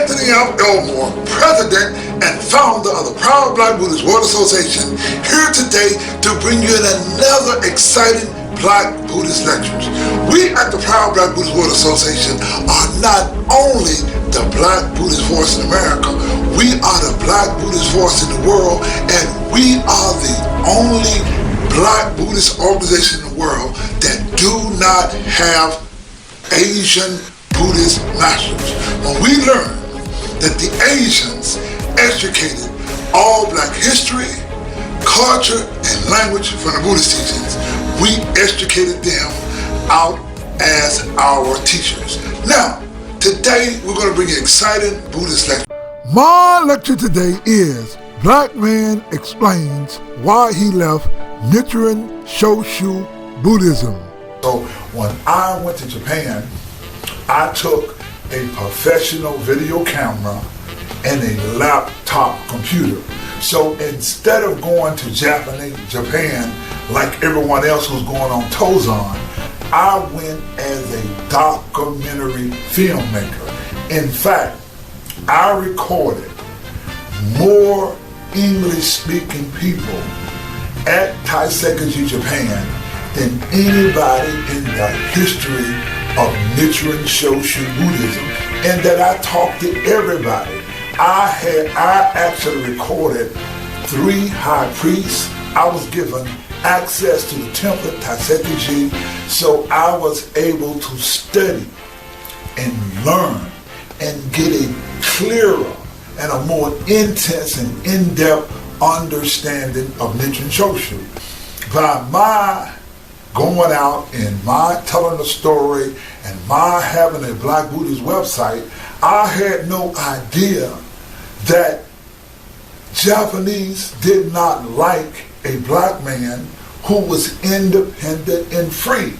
Anthony F. Elmore, President and founder of the Proud Black Buddhist World Association, here today to bring you in another exciting Black Buddhist lectures. We at the Proud Black Buddhist World Association are not only the Black Buddhist force in America, we are the Black Buddhist force in the world, and we are the only Black Buddhist organization in the world that do not have Asian Buddhist masters. When we learned that the Asians educated all Black history, culture, and language from the Buddhist teachings, we educated them out as our teachers. Now, today we're going to bring you exciting Buddhist lecture. My lecture today is Black Man Explains Why He Left Nichiren Shoshu Buddhism. So when I went to Japan, I took a professional video camera and a laptop computer. So instead of going to Japan like everyone else was going on Tozan, I went as a documentary filmmaker. In fact, I recorded more English-speaking people at Taiseikanji, Japan than anybody in the history of Nichiren Shoshu Buddhism, and that I talked to everybody. I actually recorded 3 high priests. I was given access to the temple at Taiseikanji, so I was able to study and learn and get a clearer and a more intense and in-depth understanding of Nichiren Shoshu. By my going out and my telling the story and my having a Black Buddhist website, I had no idea that Japanese did not like a Black man who was independent and free.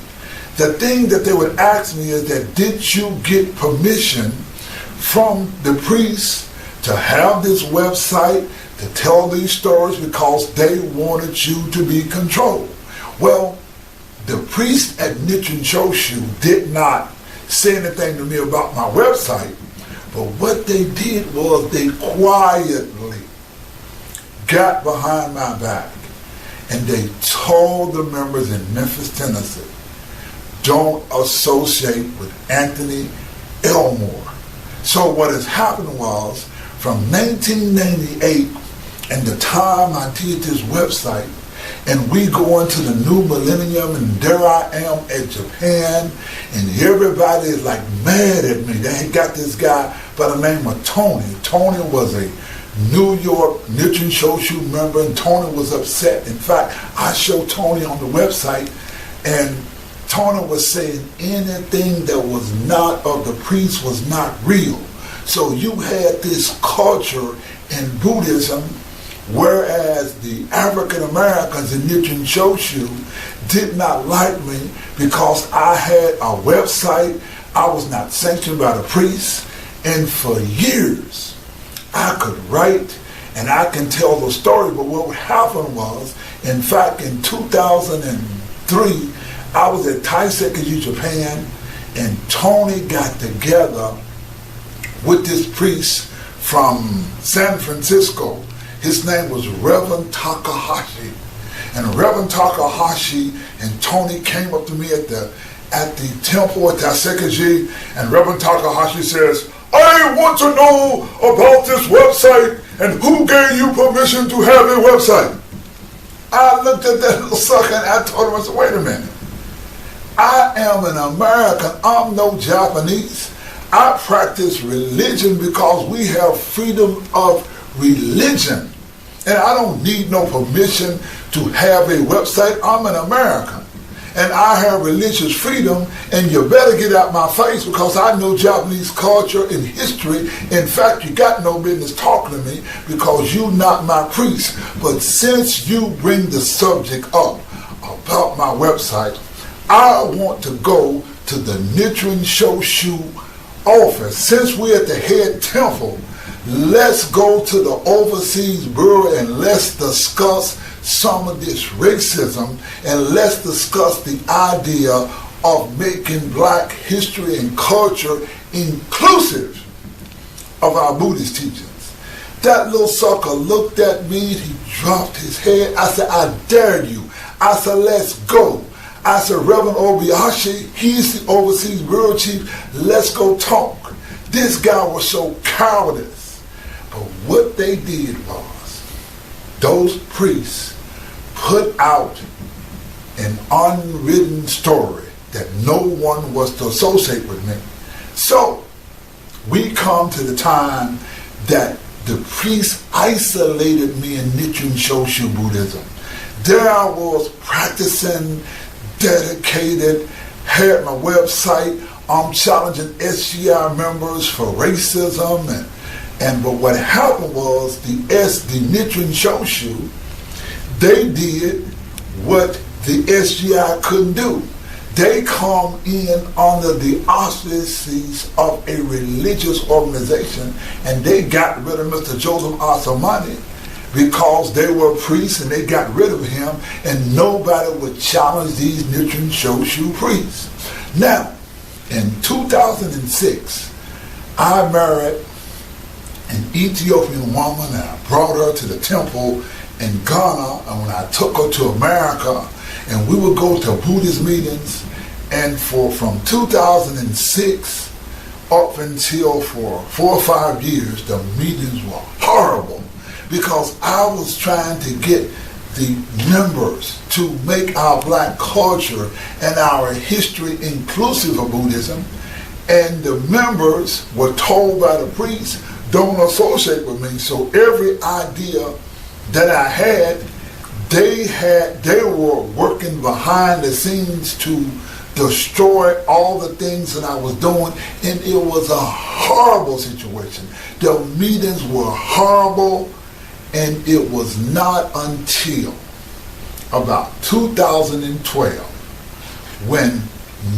The thing that they would ask me is that, did you get permission from the priests to have this website, to tell these stories, because they wanted you to be controlled? Well, the priests at Nichiren Shoshu did not say anything to me about my website, but what they did was they quietly got behind my back and they told the members in Memphis, Tennessee, don't associate with Anthony Elmore. So what has happened was, from 1998 and the time I did this website, and we go into the new millennium, and there I am at Japan, and everybody is like mad at me. They got this guy by the name of Tony. Tony was a New York Nichiren Shoshu member, and Tony was upset. In fact, I showed Tony on the website, and Tony was saying anything that was not of the priest was not real. So you had this culture in Buddhism, whereas the African Americans in Nichiren Shoshu did not like me because I had a website, I was not sanctioned by the priests, and for years I could write and I can tell the story. But what happened was, in fact, in 2003, I was at Taiseikanji, Japan, and Tony got together with this priest from San Francisco. His name was Reverend Takahashi. And Reverend Takahashi and Tony came up to me at the temple at Taiseikanji, and Reverend Takahashi says, I want to know about this website and who gave you permission to have a website. I looked at that little sucker and I told him, I said, wait a minute. I am an American. I'm no Japanese. I practice religion because we have freedom of religion. And I don't need no permission to have a website. I'm an American. And I have religious freedom, and you better get out my face because I know Japanese culture and history. In fact, you got no business talking to me because you're not my priest. But since you bring the subject up about my website, I want to go to the Nichiren Shoshu office. Since we're at the head temple, let's go to the overseas bureau and let's discuss some of this racism, and let's discuss the idea of making Black history and culture inclusive. of our Buddhist teachings. That little sucker looked at me, he dropped his head. I said, I dare you. I said, let's go. I said, Reverend Obiashi, he's the overseas bureau chief, let's go talk. This guy was so cowardice. But what they did was, those priests put out an unwritten story that no one was to associate with me. So, we come to the time that the priest isolated me in Nichiren Shoshu Buddhism. There I was practicing, dedicated, had my website, I'm challenging SGI members for racism, but what happened was the Nichiren Shoshu, they did what the SGI couldn't do. They come in under the auspices of a religious organization, and they got rid of Mr. Joseph Asamani because they were priests, and they got rid of him, and nobody would challenge these Nichiren Shoshu priests. Now, in 2006, I married an Ethiopian woman, and I brought her to the temple in Ghana, and when I took her to America, and we would go to Buddhist meetings, and from 2006 up until for 4 or 5 years, the meetings were horrible because I was trying to get the members to make our black culture and our history inclusive of Buddhism, and the members were told by the priests, don't associate with me. So every idea that I had, they were working behind the scenes to destroy all the things that I was doing, and it was a horrible situation. The meetings were horrible, and it was not until about 2012 when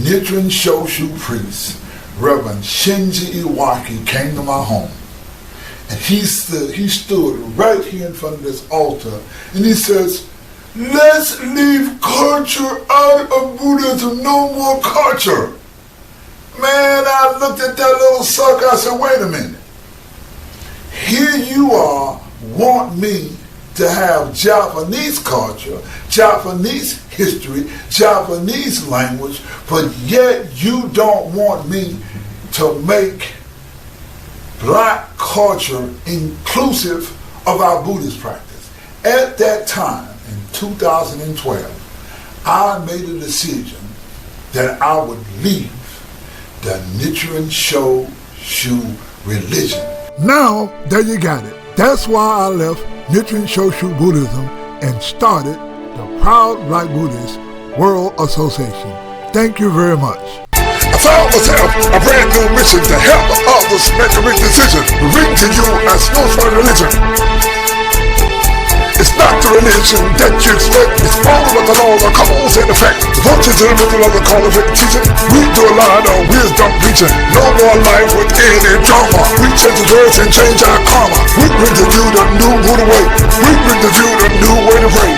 Nichiren Shoshu priest, Reverend Shinji Iwaki, came to my home. And he stood right here in front of this altar, and he says, let's leave culture out of Buddhism, no more culture. Man, I looked at that little sucker, I said, wait a minute. Here you are, want me to have Japanese culture, Japanese history, Japanese language, but yet you don't want me to make black culture inclusive of our Buddhist practice. At that time, in 2012, I made a decision that I would leave the Nichiren Shoshu religion. Now, there you got it. That's why I left Nichiren Shoshu Buddhism and started the Proud Black Buddhist World Association. Thank you very much. I found myself a brand new mission to help others make the right decision. Bring to you a spiritual religion. It's not the religion that you expect. It's only what the laws of cause and effect. Vultures in the middle of the call of teaching. We do a lot of wisdom preaching. No more life with any drama. We change the words and change our karma. We bring to you the new Buddha way. We bring to you the new way to pray.